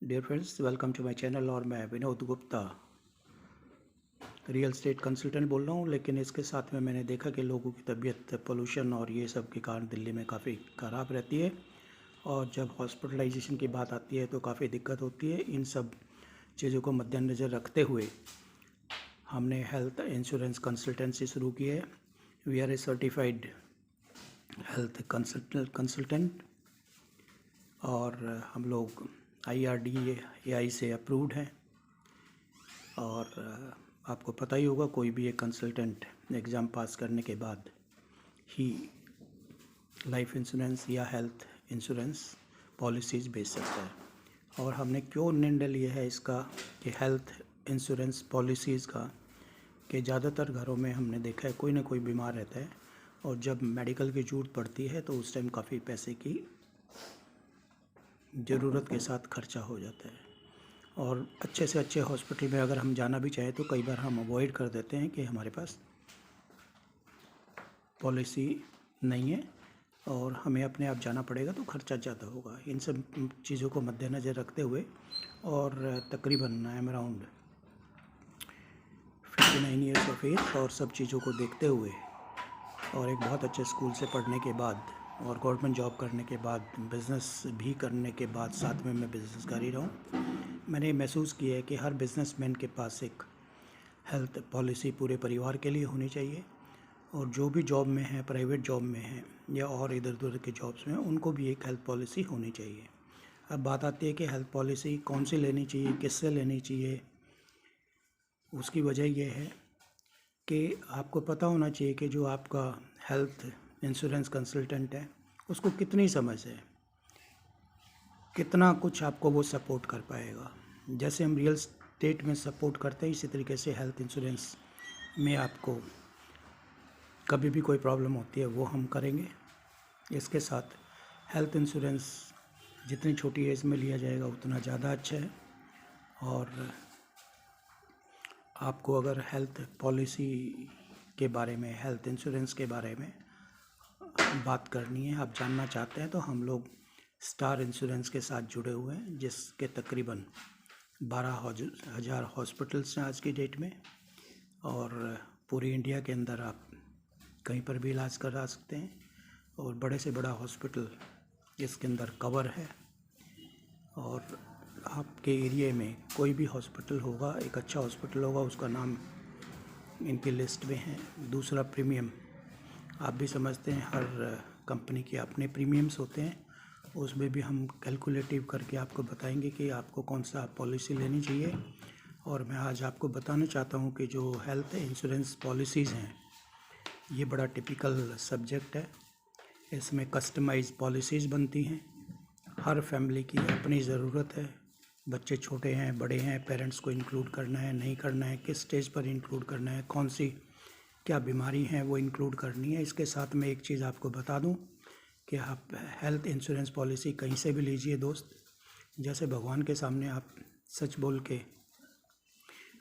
Dear friends, welcome to my channel. और मैं Vinod Gupta real estate consultant बोल रहा हूँ। लेकिन इसके साथ में मैंने देखा कि लोगों की तबीयत पोल्यूशन और ये सब के कारण दिल्ली में काफ़ी ख़राब रहती है, और जब हॉस्पिटलाइजेशन की बात आती है तो काफ़ी दिक्कत होती है। इन सब चीज़ों को मद्देनज़र रखते हुए हमने हेल्थ इंश्योरेंस कंसल्टेंसी शुरू की है। We are a certified health consultant और हम लोग IRDAI से अप्रूव्ड हैं। और आपको पता ही होगा, कोई भी एक कंसल्टेंट एग्ज़ाम पास करने के बाद ही लाइफ इंश्योरेंस या हेल्थ इंश्योरेंस पॉलिसीज़ बेच सकता है। और हमने क्यों निर्णय लिया है इसका कि हेल्थ इंश्योरेंस पॉलिसीज़ का, कि ज़्यादातर घरों में हमने देखा है कोई ना कोई बीमार रहता है, और जब मेडिकल की ज़रूरत पड़ती है तो उस टाइम काफ़ी पैसे की ज़रूरत के साथ खर्चा हो जाता है। और अच्छे से अच्छे हॉस्पिटल में अगर हम जाना भी चाहें तो कई बार हम अवॉइड कर देते हैं कि हमारे पास पॉलिसी नहीं है और हमें अपने आप जाना पड़ेगा तो खर्चा ज़्यादा होगा। इन सब चीज़ों को मद्देनज़र रखते हुए और तकरीबन I am around 59 years of age, और सब चीज़ों को देखते हुए और एक बहुत अच्छे स्कूल से पढ़ने के बाद और गवर्नमेंट जॉब करने के बाद, बिज़नेस भी करने के बाद, साथ में मैं बिज़नेस कर ही रहा हूँ, मैंने महसूस किया है कि हर बिज़नेसमैन के पास एक हेल्थ पॉलिसी पूरे परिवार के लिए होनी चाहिए। और जो भी जॉब में है, प्राइवेट जॉब में है या और इधर उधर के जॉब्स में, उनको भी एक हेल्थ पॉलिसी होनी चाहिए। अब बात आती है कि हेल्थ पॉलिसी कौन सी लेनी चाहिए, किससे लेनी चाहिए। उसकी वजह यह है कि आपको पता होना चाहिए कि जो आपका हेल्थ इंश्योरेंस कंसल्टेंट है उसको कितनी समझ है, कितना कुछ आपको वो सपोर्ट कर पाएगा। जैसे हम रियल एस्टेट में सपोर्ट करते हैं, इसी तरीके से हेल्थ इंश्योरेंस में आपको कभी भी कोई प्रॉब्लम होती है वो हम करेंगे। इसके साथ हेल्थ इंश्योरेंस जितनी छोटी एज में लिया जाएगा उतना ज़्यादा अच्छा है। और आपको अगर हेल्थ पॉलिसी के बारे में, हेल्थ इंश्योरेंस के बारे में बात करनी है, आप जानना चाहते हैं, तो हम लोग स्टार इंश्योरेंस के साथ जुड़े हुए हैं, जिसके तकरीबन 12,000 हॉस्पिटल्स हैं आज की डेट में। और पूरी इंडिया के अंदर आप कहीं पर भी इलाज करा सकते हैं, और बड़े से बड़ा हॉस्पिटल इसके अंदर कवर है। और आपके एरिया में कोई भी हॉस्पिटल होगा, एक अच्छा हॉस्पिटल होगा, उसका नाम इनकी लिस्ट में है। दूसरा, प्रीमियम, आप भी समझते हैं हर कंपनी के अपने प्रीमियम्स होते हैं, उसमें भी हम कैलकुलेटिव करके आपको बताएंगे कि आपको कौन सा पॉलिसी लेनी चाहिए। और मैं आज आपको बताना चाहता हूँ कि जो हेल्थ इंश्योरेंस पॉलिसीज़ हैं, ये बड़ा टिपिकल सब्जेक्ट है। इसमें कस्टमाइज पॉलिसीज़ बनती हैं। हर फैमिली की अपनी ज़रूरत है, बच्चे छोटे हैं, बड़े हैं, पेरेंट्स को इंक्लूड करना है, नहीं करना है, किस स्टेज पर इंक्लूड करना है, कौन सी क्या बीमारी है वो इंक्लूड करनी है। इसके साथ में एक चीज़ आपको बता दूं कि आप हेल्थ इंश्योरेंस पॉलिसी कहीं से भी लीजिए दोस्त, जैसे भगवान के सामने आप सच बोल के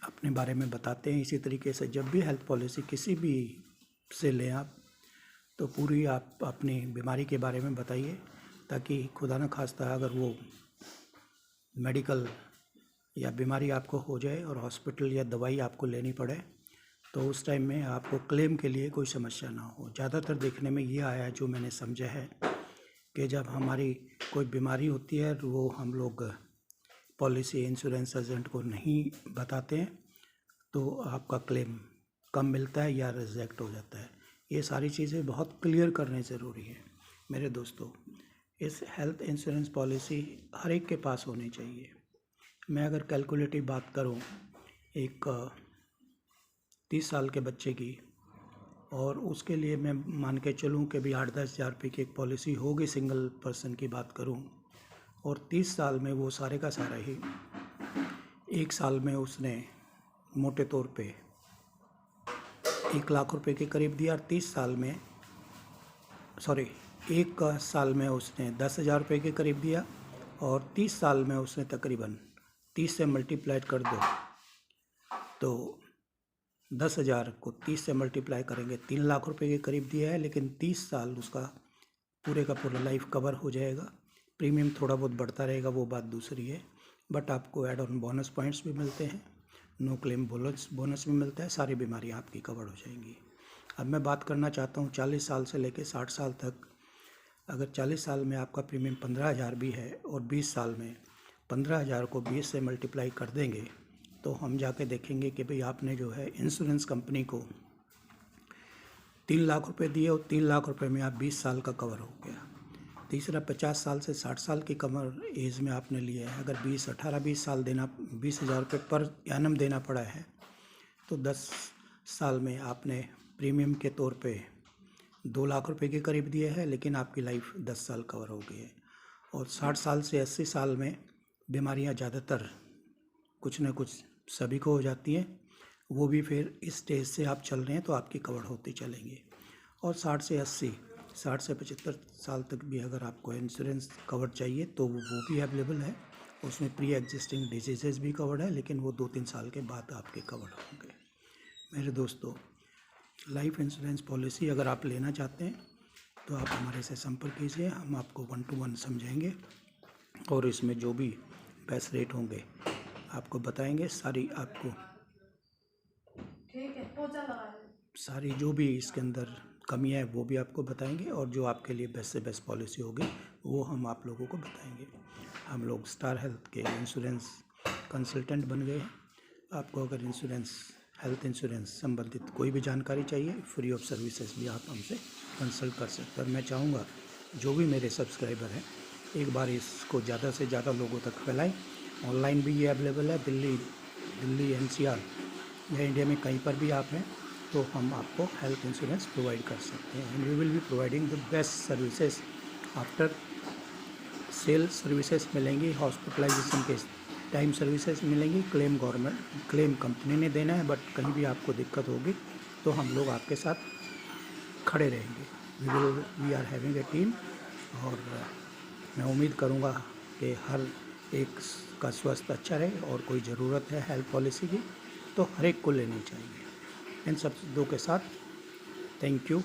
अपने बारे में बताते हैं, इसी तरीके से जब भी हेल्थ पॉलिसी किसी भी से लें आप, तो पूरी आप अपनी बीमारी के बारे में बताइए, ताकि खुदा न खास्ता अगर वो मेडिकल या बीमारी आपको हो जाए और हॉस्पिटल या दवाई आपको लेनी पड़े, तो उस टाइम में आपको क्लेम के लिए कोई समस्या ना हो। ज़्यादातर देखने में ये आया है, जो मैंने समझा है, कि जब हमारी कोई बीमारी होती है वो हम लोग पॉलिसी इंश्योरेंस एजेंट को नहीं बताते हैं, तो आपका क्लेम कम मिलता है या रिजेक्ट हो जाता है। ये सारी चीज़ें बहुत क्लियर करने ज़रूरी है मेरे दोस्तों। इस हेल्थ इंश्योरेंस पॉलिसी हर एक के पास होनी चाहिए। मैं अगर कैलकुलेटिव बात करूं, एक 30 साल के बच्चे की, और उसके लिए मैं मान के चलूं कि भी 8-10 हज़ार रुपये की एक पॉलिसी होगी, सिंगल पर्सन की बात करूं, और 30 साल में वो सारे का सारा ही, एक साल में उसने मोटे तौर पे 1 लाख रुपए के करीब दिया, और 30 साल में एक साल में उसने 10,000 रुपये के करीब दिया, और 30 साल में उसने तकरीबन 30 से मल्टीप्लाइड कर दो तो 10,000 को 30 से मल्टीप्लाई करेंगे 3 लाख रुपए के करीब दिया है। लेकिन 30 साल उसका पूरे का पूरा लाइफ कवर हो जाएगा। प्रीमियम थोड़ा बहुत बढ़ता रहेगा, वो बात दूसरी है। बट आपको एड ऑन बोनस पॉइंट्स भी मिलते हैं, नो क्लेम बोनस भी मिलता है, सारी बीमारियां आपकी कवर हो जाएंगी। अब मैं बात करना चाहता हूं 40 साल से लेकर 60 साल तक। अगर 40 साल में आपका प्रीमियम 15,000 भी है और 20 साल में 15,000 को 20 से मल्टीप्लाई कर देंगे तो हम जाके देखेंगे कि भाई आपने जो है इंश्योरेंस कंपनी को 3 लाख रुपए दिए और 3 लाख रुपए में आप 20 साल का कवर हो गया। तीसरा 50 साल से 60 साल की कवर एज में आपने लिया है, अगर 18-20 साल देना 20,000 रुपये पर एनम देना पड़ा है तो 10 साल में आपने प्रीमियम के तौर पे 2 लाख रुपए के करीब दिए है, लेकिन आपकी लाइफ 10 साल कवर हो गई है। और 60 साल से 80 साल में बीमारियां ज़्यादातर कुछ न कुछ सभी को हो जाती हैं, वो भी फिर इस स्टेज से आप चल रहे हैं तो आपकी कवर होती चलेंगी। और 60 से 75 साल तक भी अगर आपको इंश्योरेंस कवर चाहिए तो वो भी अवेलेबल है, उसमें प्री एग्जिस्टिंग डिजीज़ेज़ भी कवर्ड है, लेकिन वो 2-3 साल के बाद आपके कवर होंगे। मेरे दोस्तों, लाइफ इंश्योरेंस पॉलिसी अगर आप लेना चाहते हैं तो आप हमारे से संपर्क कीजिए, हम आपको 1 to 1 समझाएंगे और इसमें जो भी बेस्ट रेट होंगे आपको बताएंगे। सारी जो भी इसके अंदर कमियां है वो भी आपको बताएंगे और जो आपके लिए बेस्ट से बेस्ट पॉलिसी होगी वो हम आप लोगों को बताएंगे। हम लोग स्टार हेल्थ के इंश्योरेंस कंसल्टेंट बन गए हैं। आपको अगर हेल्थ इंश्योरेंस संबंधित कोई भी जानकारी चाहिए, फ्री ऑफ सर्विसेज भी आप हमसे कंसल्ट कर सकते हैं। मैं चाहूँगा जो भी मेरे सब्सक्राइबर हैं एक बार इसको ज़्यादा से ज़्यादा लोगों तक फैलाएं। ऑनलाइन भी ये अवेलेबल है, दिल्ली NCR या इंडिया में कहीं पर भी आप हैं तो हम आपको हेल्थ इंश्योरेंस प्रोवाइड कर सकते हैं। And we will be providing the best services after sale services मिलेंगी, हॉस्पिटलाइजेशन के टाइम सर्विसेज मिलेंगी, क्लेम कंपनी ने देना है, बट कहीं भी आपको दिक्कत होगी तो हम लोग आपके साथ खड़े रहेंगे। We are having a team और मैं उम्मीद करूँगा कि हर एक का स्वास्थ्य अच्छा रहे और कोई ज़रूरत है हेल्थ पॉलिसी की तो हर एक को लेनी चाहिए। इन सब चीज़ों के साथ थैंक यू।